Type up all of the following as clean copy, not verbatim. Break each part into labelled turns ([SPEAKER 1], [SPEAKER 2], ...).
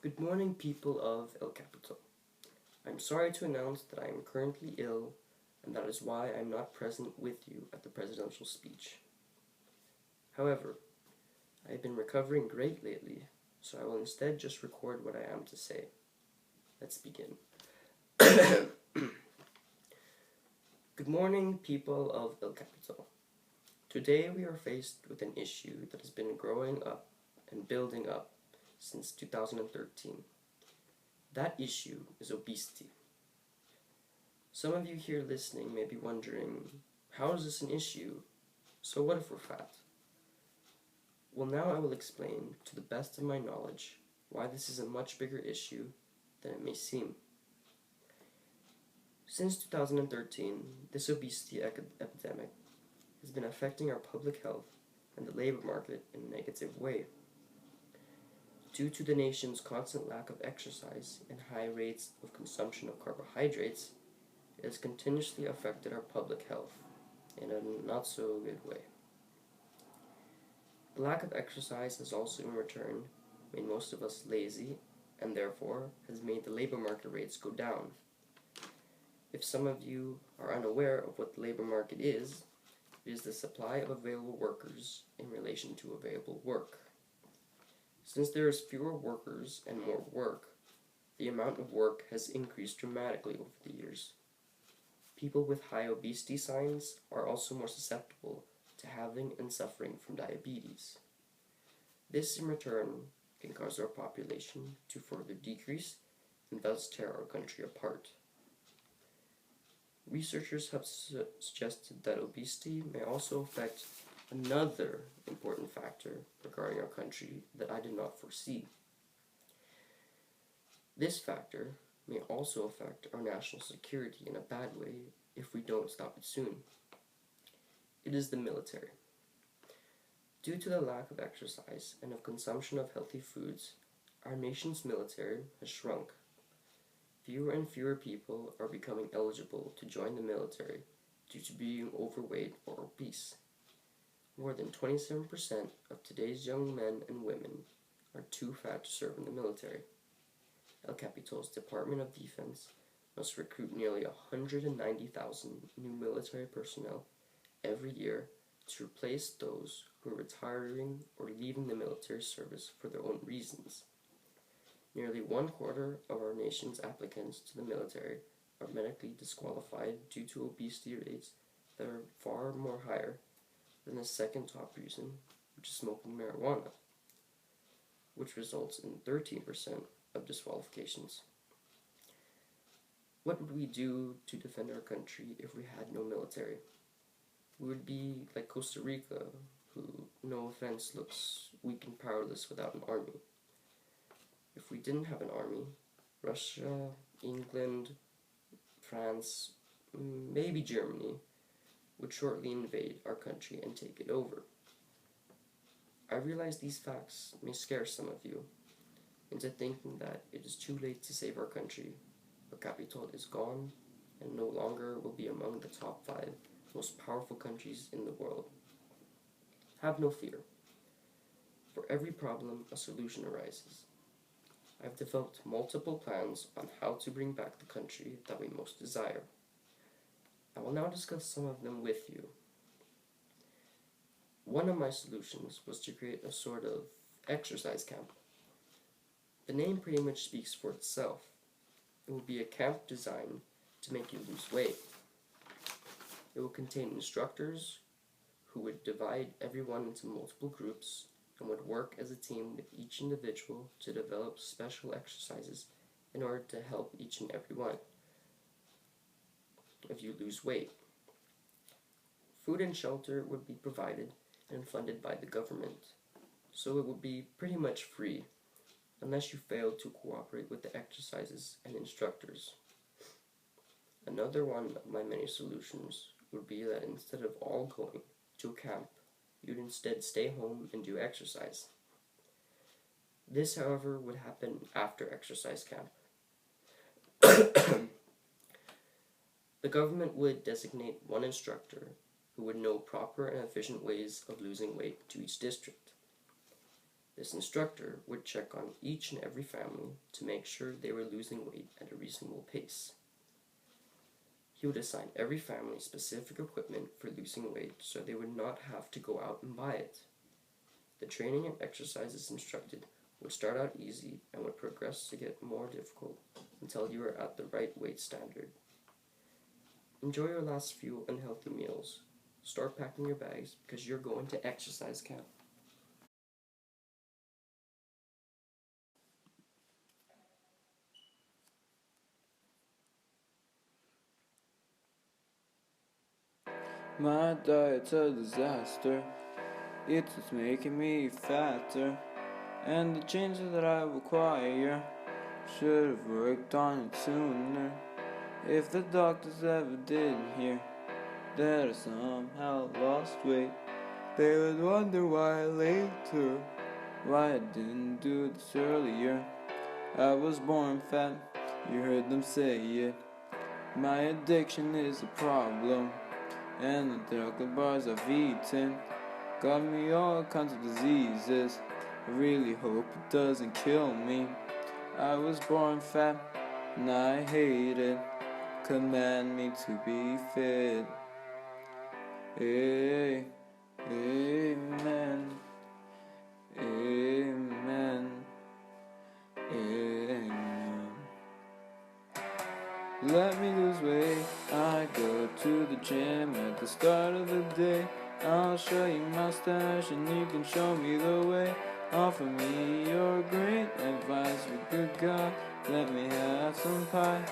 [SPEAKER 1] Good morning, people of El Capitol. I'm sorry to announce that I am currently ill, and that is why I'm not present with you at the presidential speech. However, I have been recovering great lately, so I will instead just record what I am to say. Let's begin. Good morning, people of El Capitol. Today we are faced with an issue that has been growing up and building up since 2013. That issue is obesity. Some of you here listening may be wondering, how is this an issue? So what if we're fat? Well, now I will explain, to the best of my knowledge, why this is a much bigger issue than it may seem. Since 2013, this obesity epidemic has been affecting our public health and the labor market in a negative way. Due to the nation's constant lack of exercise and high rates of consumption of carbohydrates, it has continuously affected our public health in a not so good way. The lack of exercise has also in return made most of us lazy, and therefore has made the labor market rates go down. If some of you are unaware of what the labor market is, it is the supply of available workers in relation to available work. Since there is fewer workers and more work, the amount of work has increased dramatically over the years. People with high obesity signs are also more susceptible to having and suffering from diabetes. This in return can cause our population to further decrease and thus tear our country apart. Researchers have suggested that obesity may also affect another important factor regarding our country that I did not foresee. This factor may also affect our national security in a bad way if we don't stop it soon. It is the military. Due to the lack of exercise and of consumption of healthy foods, our nation's military has shrunk. Fewer and fewer people are becoming eligible to join the military due to being overweight or obese. More than 27% of today's young men and women are too fat to serve in the military. El Capitol's Department of Defense must recruit nearly 190,000 new military personnel every year to replace those who are retiring or leaving the military service for their own reasons. Nearly 1/4 of our nation's applicants to the military are medically disqualified due to obesity rates that are far more higher than the second top reason, which is smoking marijuana, which results in 13% of disqualifications. What would we do to defend our country if we had no military? We would be like Costa Rica, who, no offense, looks weak and powerless without an army. If we didn't have an army, Russia, England, France, maybe Germany, would shortly invade our country and take it over. I realize these facts may scare some of you into thinking that it is too late to save our country. El Capitol is gone and no longer will be among the top 5 most powerful countries in the world. Have no fear. For every problem, a solution arises. I've developed multiple plans on how to bring back the country that we most desire. I will now discuss some of them with you. One of my solutions was to create a sort of exercise camp. The name pretty much speaks for itself. It will be a camp designed to make you lose weight. It will contain instructors who would divide everyone into multiple groups and would work as a team with each individual to develop special exercises in order to help each and every one of you lose weight. Food and shelter would be provided and funded by the government, so it would be pretty much free, unless you failed to cooperate with the exercises and instructors. Another one of my many solutions would be that instead of all going to a camp, you'd instead stay home and do exercise. This, however, would happen after exercise camp. The government would designate one instructor who would know proper and efficient ways of losing weight to each district. This instructor would check on each and every family to make sure they were losing weight at a reasonable pace. He would assign every family specific equipment for losing weight so they would not have to go out and buy it. The training and exercises instructed would start out easy and would progress to get more difficult until you are at the right weight standard. Enjoy your last few unhealthy meals. Start packing your bags because you're going to exercise camp.
[SPEAKER 2] My diet's a disaster. It's just making me fatter. And the changes that I require should have worked on it sooner. If the doctors ever did hear that I somehow lost weight, they would wonder why later, why I didn't do this earlier. I was born fat, you heard them say it. My addiction is a problem, and the chocolate bars I've eaten got me all kinds of diseases. I really hope it doesn't kill me. I was born fat, and I hate it. Command me to be fit. Hey, amen, amen, amen. Let me lose weight. I go to the gym at the start of the day. I'll show you my stash and you can show me the way. Offer me your great advice with good God. Let me have some pie.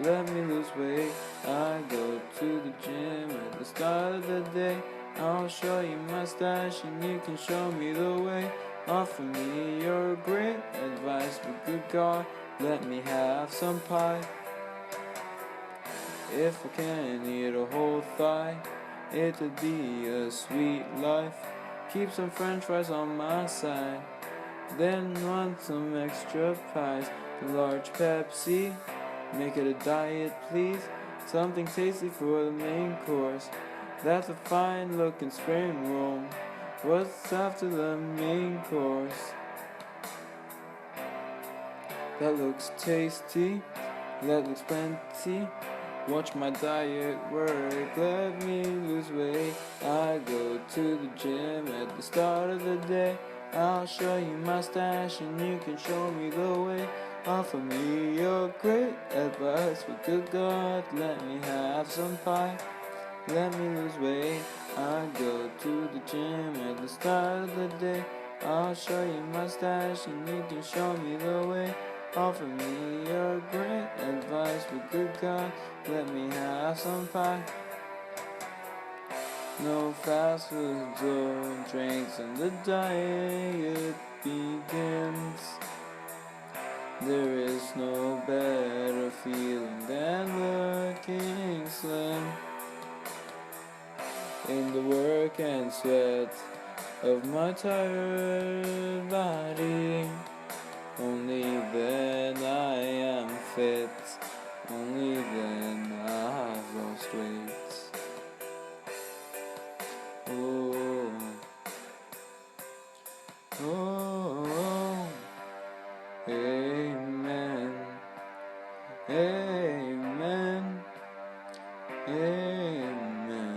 [SPEAKER 2] Let me lose weight. I go to the gym at the start of the day. I'll show you my stash and you can show me the way. Offer me your great advice with good God. Let me have some pie. If I can eat a whole thigh, it would be a sweet life. Keep some french fries on my side, then want some extra pies. A large Pepsi, make it a diet please. Something tasty for the main course. That's a fine looking spring roll. What's after the main course? That looks tasty, that looks plenty. Watch my diet work, let me lose weight. I go to the gym at the start of the day. I'll show you my stash and you can show me the way. Offer me your great advice with good God. Let me have some pie, let me lose weight. I go to the gym at the start of the day. I'll show you my stash and you can show me the way. Offer me your great advice with good God. Let me have some pie. No fast foods or drinks and the diet begins. There is no better feeling than looking slim. In the work and sweat of my tired body, only then I am fit. Only then I've lost weight. Oh, oh, amen, amen, amen.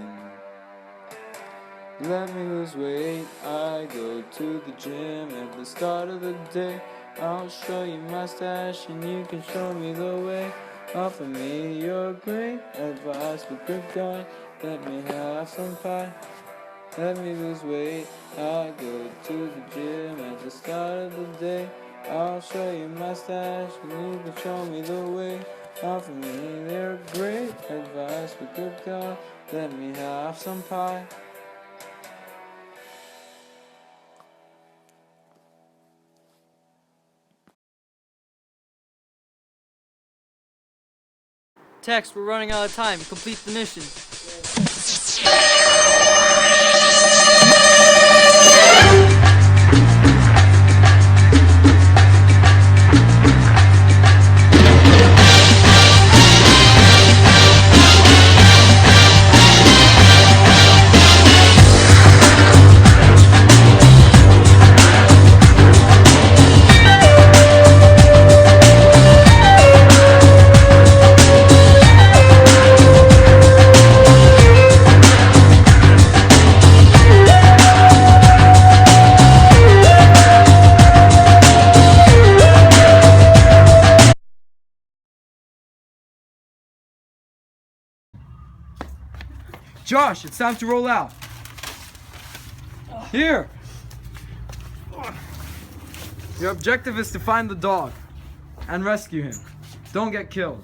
[SPEAKER 2] Let me lose weight. I go to the gym at the start of the day. I'll show you my stash and you can show me the way. Offer me your great advice with good God. Let me have some pie, let me lose weight. I go to the gym at the start of the day. I'll show you my stash and you can show me the way. Offer me your great advice with good God. Let me have some pie.
[SPEAKER 3] Tex, we're running out of time. Complete the mission.
[SPEAKER 2] Josh, it's time to roll out. Here. Your objective is to find the dog and rescue him. Don't get killed.